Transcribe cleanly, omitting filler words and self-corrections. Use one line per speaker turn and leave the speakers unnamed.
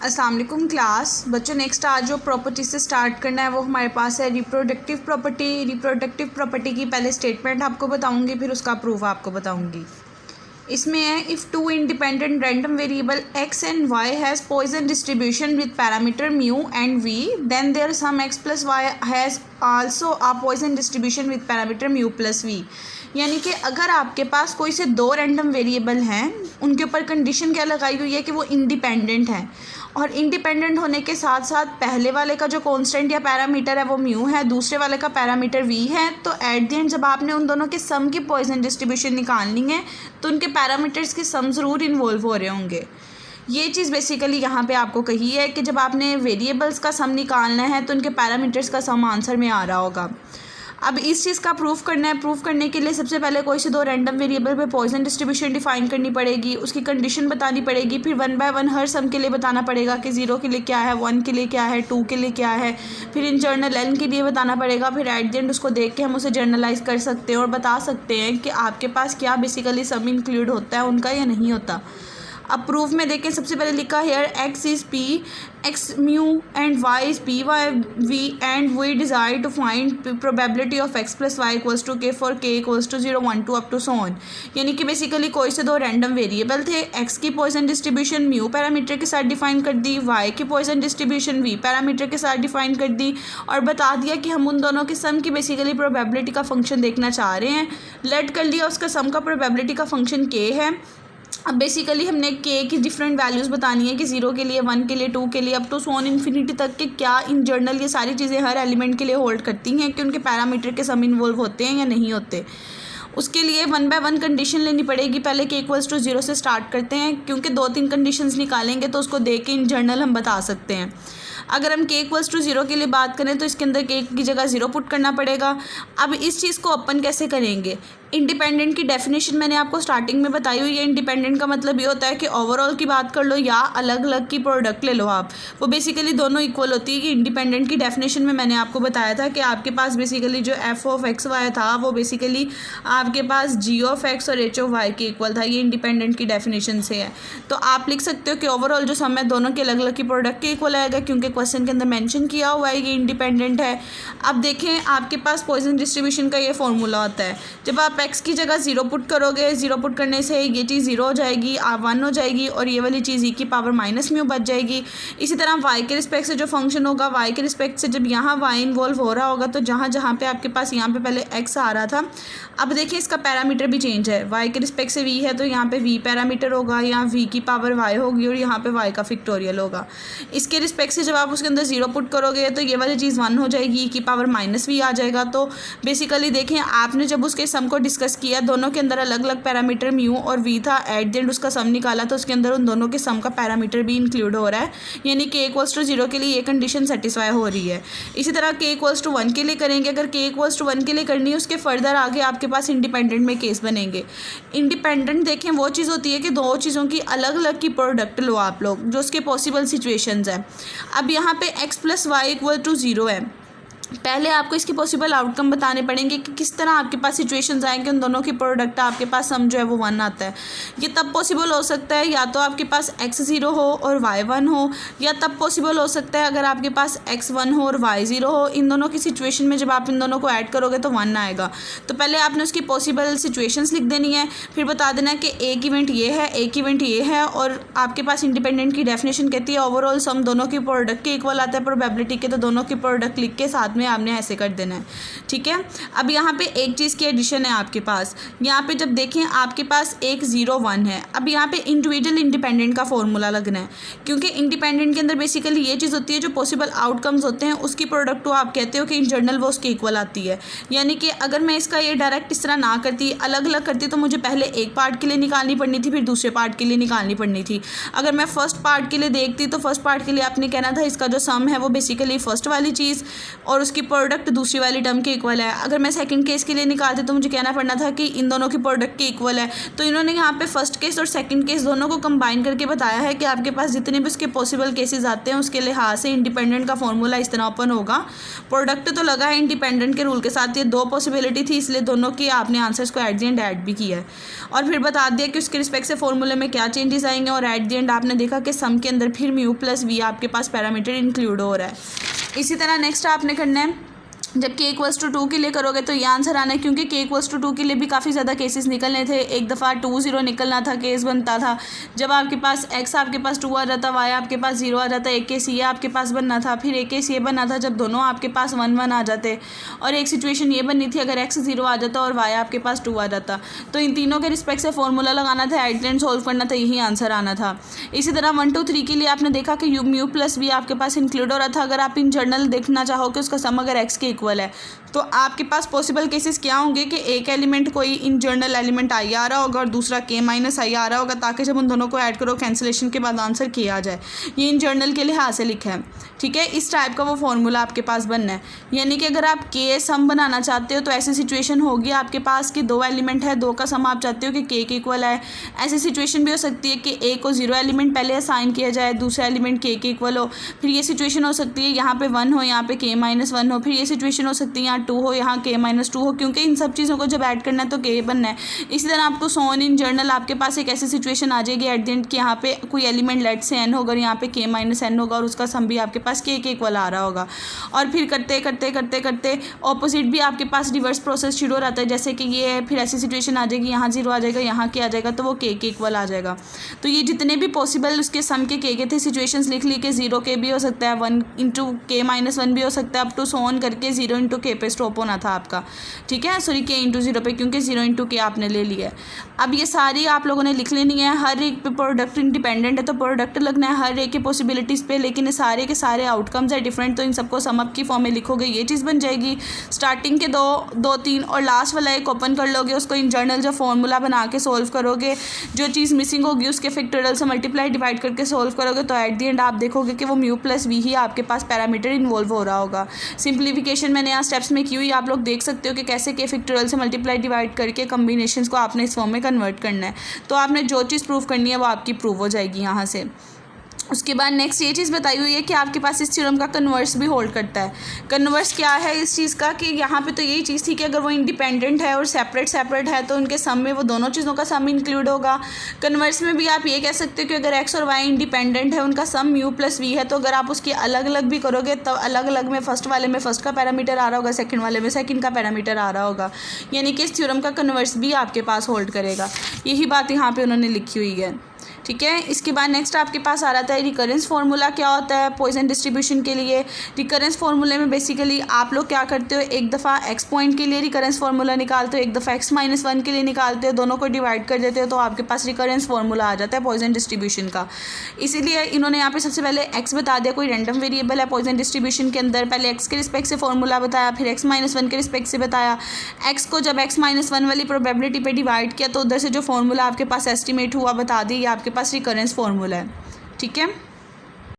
अस्सलाम वालेकुम क्लास बच्चों। नेक्स्ट आज जो प्रॉपर्टी से स्टार्ट करना है वो हमारे पास है रिप्रोडक्टिव प्रॉपर्टी। रिप्रोडक्टिव प्रॉपर्टी की पहले स्टेटमेंट आपको बताऊंगी, फिर उसका प्रूफ आपको बताऊंगी। इसमें है if two independent random variable x and y has Poisson distribution with parameter mu and v, then their sum x plus y has also a Poisson distribution with parameter mu plus v। यानी कि अगर आपके पास कोई से दो random variable हैं, उनके ऊपर कंडीशन क्या लगाई हुई है कि वो इंडिपेंडेंट हैं, और इंडिपेंडेंट होने के साथ साथ पहले वाले का जो कांस्टेंट या पैरामीटर है वो म्यू है, दूसरे वाले का पैरामीटर वी है, तो एट द एंड जब आपने उन दोनों के सम की पॉइसन डिस्ट्रीब्यूशन निकालनी है तो उनके पैरामीटर्स के सम ज़रूर इन्वॉल्व हो रहे होंगे। ये चीज़ बेसिकली यहाँ पे आपको कही है कि जब आपने वेरिएबल्स का सम निकालना है तो उनके पैरामीटर्स का सम आंसर में आ रहा होगा। अब इस चीज़ का प्रूफ करना है। प्रूफ करने के लिए सबसे पहले कोई से दो रैंडम वेरिएबल पे पॉइसन डिस्ट्रीब्यूशन डिफाइन करनी पड़ेगी, उसकी कंडीशन बतानी पड़ेगी, फिर 1 बाय 1 हर सम के लिए बताना पड़ेगा कि 0 के लिए क्या है, 1 के लिए क्या है, 2 के लिए क्या है, फिर इन जर्नल n के लिए बताना पड़ेगा। फिर एट द एंड उसको देख के हम उसे जर्नलाइज कर सकते हैं और बता सकते हैं कि आपके पास क्या बेसिकली सम इंक्लूड होता है उनका या नहीं होता। अब प्रूफ में देखें, सबसे पहले लिखा है x is p, x mu and y is p y v and we desire to find probability of x plus y equals to k for k equals to 0 1 2 up to so on. यानी कि basically कोई से दो random variable थे, x की Poisson distribution mu parameter के साथ define कर दी, y की पॉइसन डिस्ट्रीब्यूशन v पैरामीटर के साथ डिफाइन कर दी, और बता दिया कि हम उन दोनों के सम की बेसिकली प्रोबेबिलिटी का फंक्शन देखना चाह रहे हैं। लेट कर लिया उसका सम का प्रोबेबिलिटी का फंक्शन k है। अब बेसिकली हमने k की डिफरेंट वैल्यूज़ बतानी है कि 0 के लिए, 1 के लिए, 2 के लिए, अप टू सोन इन्फिनिटी तक के क्या इन जर्नल ये सारी चीज़ें हर एलिमेंट के लिए होल्ड करती हैं कि उनके पैरामीटर के सम इन्वॉल्व होते हैं या नहीं होते। उसके लिए 1 बाय 1 कंडीशन लेनी पड़ेगी। पहले k इक्वल्स टू 0 से स्टार्ट करते हैं, क्योंकि 2-3 कंडीशंस निकालेंगे तो उसको देख के इन जर्नल हम बता सकते हैं। अगर हम k इक्वल्स टू 0 के लिए बात करें तो इसके अंदर k की जगह 0 पुट करना पड़ेगा। अब इस चीज़ को अपन कैसे करेंगे? इंडिपेंडेंट की डेफिनेशन मैंने आपको स्टार्टिंग में बताई हुई है। इंडिपेंडेंट का मतलब ये होता है कि ओवरऑल की बात कर लो या अलग अलग की प्रोडक्ट ले लो आप, वो बेसिकली दोनों इक्वल होती है। कि इंडिपेंडेंट की डेफिनेशन में मैंने आपको बताया था कि आपके पास बेसिकली जो एफ ऑफ एक्स वाई था वो बेसिकली आपके पास जी ऑफ एक्स और एच ऑफ वाई के इक्वल था। ये इंडिपेंडेंट की डेफिनेशन से है। तो आप लिख सकते हो कि ओवरऑल जो सम है दोनों के अलग अलग की प्रोडक्ट के इक्वल आएगा, क्योंकि क्वेश्चन के अंदर मेंशन किया हुआ है ये इंडिपेंडेंट है। अब देखें, आपके पास पॉइसन डिस्ट्रीब्यूशन का ये फॉर्मूला होता है। जब आप x की जगह 0 पुट करोगे, 0 पुट करने से ये चीज़ 0 हो जाएगी, 1 हो जाएगी, और ये वाली चीज़ e की पावर माइनस म्यू बच जाएगी। इसी तरह y के रिस्पेक्ट से जो फंक्शन होगा, y के रिस्पेक्ट से जब यहाँ y इन्वॉल्व हो रहा होगा तो जहाँ जहाँ पे आपके पास यहाँ पे पहले x आ रहा था, अब देखिए इसका पैरामीटर भी चेंज है। y के रिस्पेक्ट से v है तो यहाँ पे v पैरामीटर होगा, यहाँ v की पावर y होगी और यहाँ पे y का फिक्टोरियल होगा। इसके रिस्पेक्ट से जब आप उसके अंदर 0 पुट करोगे तो ये वाली चीज़ 1 हो जाएगी, e की पावर माइनस v आ जाएगा। तो बेसिकली देखें, आपने जब उसके सम को डिस्कस किया, दोनों के अंदर अलग अलग पैरामीटर म्यू और v था, एट द एंड उसका सम निकाला तो उसके अंदर उन दोनों के सम का पैरामीटर भी इंक्लूड हो रहा है। यानी k इक्वल्स टू 0 के लिए ये कंडीशन सेटिस्फाई हो रही है। इसी तरह k इक्वल्स टू 1 के लिए करेंगे। अगर k इक्वल्स टू 1 के लिए करनी है, उसके फर्दर आगे आपके पास इंडिपेंडेंट में केस बनेंगे। इंडिपेंडेंट देखें वो चीज़ होती है कि दो चीज़ों की अलग अलग की प्रोडक्ट लो आप लोग, जो उसके पॉसिबल सिचुएशंस है। अब यहाँ पे x plus y equal to 0 है। पहले आपको इसके पॉसिबल आउटकम बताने पड़ेंगे कि किस तरह आपके पास सिचुएशंस आएंगे उन दोनों की प्रोडक्ट आपके पास सम जो है वो 1 आता है। ये तब पॉसिबल हो सकता है या तो आपके पास x 0 हो और y 1 हो, या तब पॉसिबल हो सकता है अगर आपके पास x 1 हो और y 0 हो। इन दोनों की सिचुएशन में जब आप इन दोनों को ऐड करोगे तो 1 आएगा। तो पहले आपने उसकी पॉसिबल सिचुएशंस लिख देनी है, फिर बता देना है कि एक इवेंट ये है, एक इवेंट ये है, और आपके पास इंडिपेंडेंट की डेफिनेशन कहती है ओवरऑल सम दोनों की प्रोडक्ट के इक्वल आता है प्रोबेबिलिटी के, तो दोनों की प्रोडक्ट लिख के साथ में आपने ऐसे कर देना है। ठीक है। अब यहाँ पे एक चीज़ की एडिशन है आपके पास। यहाँ पे जब देखें आपके पास एक 0 1 है। अब यहाँ पे इंडिविजुअल इंडिपेंडेंट का फॉर्मूला लगना है, क्योंकि इंडिपेंडेंट के अंदर बेसिकली ये चीज़ होती है जो पॉसिबल आउटकम्स होते हैं उसकी प्रोडक्ट को आप कहते हो कि इन जनरल वो उसके इक्वल आती है। यानी कि अगर मैं इसका ये डायरेक्ट इस तरह ना करती, अलग अलग करती, तो मुझे पहले एक पार्ट के लिए निकालनी पड़नी थी, फिर दूसरे पार्ट के लिए निकालनी पड़नी थी। अगर मैं फर्स्ट पार्ट के लिए देखती तो फर्स्ट पार्ट के लिए आपने कहना था इसका जो सम है वो बेसिकली फर्स्ट वाली चीज़, और उसकी प्रोडक्ट दूसरी वाली टर्म के इक्वल है। अगर मैं सेकंड केस के लिए निकालती तो मुझे कहना पड़ना था कि इन दोनों की प्रोडक्ट के इक्वल है। तो इन्होंने यहाँ पे फर्स्ट केस और सेकंड केस दोनों को कंबाइन करके बताया है कि आपके पास जितने भी उसके पॉसिबल केसेस आते हैं उसके लिहाज से इंडिपेंडेंट का फॉर्मूला इस तरह ओपन होगा। प्रोडक्ट तो लगा है इंडिपेंडेंट के रूल के साथ, ये दो पॉसिबिलिटी थी इसलिए दोनों की आपने आंसर्स को एट द एंड ऐड भी किया है और फिर बता दिया कि उसके रिस्पेक्ट से फॉर्मूले में क्या चेंजेस आएंगे और एट द एंड आपने देखा कि सम के अंदर फिर म्यू प्लस वी आपके पास पैरामीटर इंक्लूड हो रहा है। इसी तरह नेक्स्ट आपने करना है जब k इक्वल्स टू 2 के लिए करोगे तो ये आंसर आना है, क्योंकि k इक्वल्स टू 2 के लिए भी काफ़ी ज़्यादा केसेस निकलने थे। एक दफ़ा 2 0 निकलना था, केस बनता था जब आपके पास x आपके पास 2 आ जाता, y आपके पास 0 आ जाता, एक केस ये आपके पास बनना था, फिर एक केस ये बनना था जब दोनों आपके पास 1 1 आ जाते, और एक सिचुएशन ये बननी थी अगर x 0 आ जाता और y आपके पास 2 आ जाता। तो इन तीनों के रिस्पेक्ट से फॉर्मूला लगाना था, एट द एंड सॉल्व करना था, यही आंसर आना था। इसी तरह 1 2 3 के लिए आपने देखा कि म्यू प्लस वी आपके पास इंक्लूड हो रहा था। अगर आप इन जर्नल देखना चाहो कि उसका सम अगर x के इक्वल है तो आपके पास पॉसिबल केसेस क्या होंगे कि एक एलिमेंट कोई इन जर्नल एलिमेंट आई आ रहा होगा और दूसरा k माइनस आई आ रहा होगा, ताकि जब उन दोनों को ऐड करो कैंसिलेशन के बाद आंसर k आ जाए। ये इन जर्नल के लिहाज से लिखा है, ठीक है। इस टाइप का वो फॉर्मूला आपके पास बनना है, यानी कि अगर आप k सम बनाना चाहते हो तो ऐसी सिचुएशन होगी आपके पास कि दो एलिमेंट है, दो का सम आप चाहते हो कि k के इक्वल है। ऐसी सिचुएशन भी हो सकती है कि a को 0 एलिमेंट पहले असाइन किया जाए, दूसरा एलिमेंट k के इक्वल हो। फिर ये सिचुएशन हो सकती है यहाँ पे 1 हो, यहाँ पे k माइनस 1 हो। फिर ये सिचुएशन हो सकती है यहाँ 2 हो, यहाँ k माइनस 2 हो, क्योंकि इन सब चीज़ों को जब ऐड करना है तो k बनना है। इसी तरह आपको सोन इन जर्नल आपके पास एक ऐसी सिचुएशन आ जाएगी एट द एंड कि यहाँ पे कोई एलिमेंट लेट से n होगा और यहाँ पे k माइनस n होगा और उसका सम भी आपके पास k के इक्वल आ रहा होगा। और फिर करते करते करते करते ऑपोजिट भी आपके पास रिवर्स प्रोसेस शुरू हो जाता है, जैसे कि ये है, फिर ऐसी सिचुएशन आ जाएगी यहाँ 0 आ जाएगा, यहाँ k आ जाएगा, तो वो k के इक्वल आ जाएगा। तो ये जितने भी पॉसिबल उसके सम के k के थे सिचुएशंस लिख ली कि 0 k भी हो सकता है, 1 इंटू k माइनस 1 भी हो सकता है, अप टू सोन करके 0 इंटू k पे स्टॉप होना था आपका, ठीक है। सॉरी k इंटू 0 पे, क्योंकि 0 इंटू k आपने ले लिया है। अब ये सारी आप लोगों ने लिख लेनी है, हर एक पे प्रोडक्ट इंडिपेंडेंट है तो प्रोडक्ट लगना है हर एक के पॉसिबिलिटीज़ पे, लेकिन ये सारे के सारे आउटकम्स है डिफरेंट, तो इन सबको सम अप की फॉर्म में लिखोगे ये चीज़ बन जाएगी। स्टार्टिंग के दो तीन और लास्ट वाला एक ओपन कर लोगे, उसको इन जर्नल जो फॉर्मूला बना के सोल्व करोगे, जो चीज़ मिसिंग होगी उसके फैक्टोरियल से मल्टीप्लाई डिवाइड करके सोल्व करोगे, तो एट द एंड आप देखोगे कि वो म्यू प्लस वी ही आपके पास पैरामीटर इन्वॉल्व हो रहा होगा। सिंप्लीफिकेशन मैंने यहाँ स्टेप्स में की हुई, आप लोग देख सकते हो कि कैसे के फैक्टोरियल से मल्टीप्लाई डिवाइड करके कम्बिनेशंस को आपने इस फॉर्म में कन्वर्ट करना है। तो आपने जो चीज़ प्रूव करनी है वो आपकी प्रूव हो जाएगी यहाँ से। उसके बाद नेक्स्ट ये चीज़ बताई हुई है कि आपके पास इस थ्योरम का कन्वर्स भी होल्ड करता है। कन्वर्स क्या है इस चीज़ का कि यहाँ पे तो यही चीज़ थी कि अगर वो इंडिपेंडेंट है और सेपरेट है तो उनके सम में वो दोनों चीज़ों का सम इंक्लूड होगा। कन्वर्स में भी आप ये कह सकते हो कि अगर x और y इंडिपेंडेंट है, उनका सम म्यू प्लस वी है, तो अगर आप उसकी अलग अलग भी करोगे तो अलग अलग में फर्स्ट वाले में फर्स्ट का पैरामीटर आ रहा होगा, सेकंड वाले में सेकंड का पैरामीटर आ रहा होगा, यानी कि इस थ्योरम का कन्वर्स भी आपके पास होल्ड करेगा। यही बात यहाँ पे उन्होंने लिखी हुई है, ठीक है। इसके बाद नेक्स्ट आपके पास आ रहा था रिकरेंस फार्मूला क्या होता है पॉइसन डिस्ट्रीब्यूशन के लिए। रिकरेंस फार्मूले में बेसिकली आप लोग क्या करते हो, एक दफ़ा x पॉइंट के लिए रिकरेंस फार्मूला निकालते हो, एक दफ़ा x माइनस 1 के लिए निकालते हो, दोनों को डिवाइड कर देते हो तो आपके पास रिकरेंस फार्मूला आ जाता है पॉइसन डिस्ट्रीब्यूशन का। इसीलिए इन्होंने यहाँ पे सबसे पहले x बता दिया, कोई रैंडम वेरिएबल है पॉइसन डिस्ट्रीब्यूशन के अंदर, पहले x के रिस्पेक्ट से फार्मूला बताया, फिर x माइनस 1 के रिस्पेक्ट से बताया। x को जब x माइनस 1 वाली प्रोबेबिलिटी पे डिवाइड किया तो उधर से जो फार्मूला आपके पास एस्टिमेट हुआ बता दी, ये आपके पास रिकरेंस फार्मूला है, ठीक है।